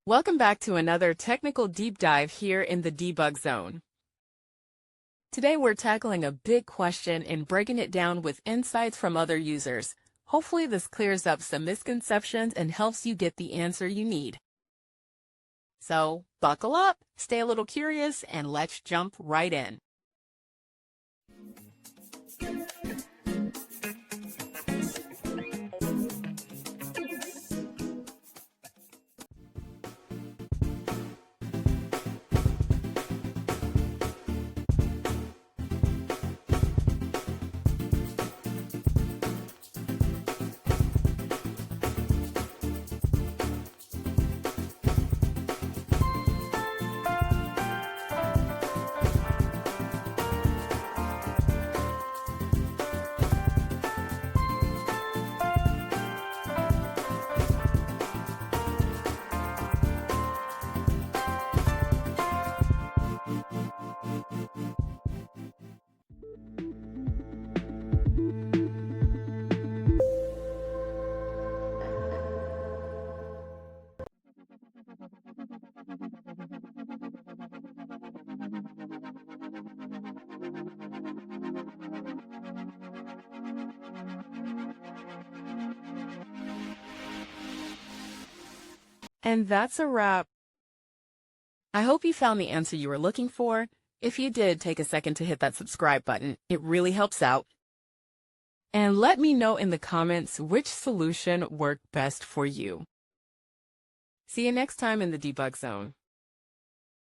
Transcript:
Welcome back to another technical deep dive here in the debug zone. Today we're tackling a big question and breaking it down with insights from other users. Hopefully this clears up some misconceptions and helps you get the answer you need. So buckle up, stay a little curious, and let's jump right in. And that's a wrap. I hope you found the answer you were looking for. If you did, take a second to hit that subscribe button. It really helps out. And let me know in the comments which solution worked best for you. See you next time in the debug zone.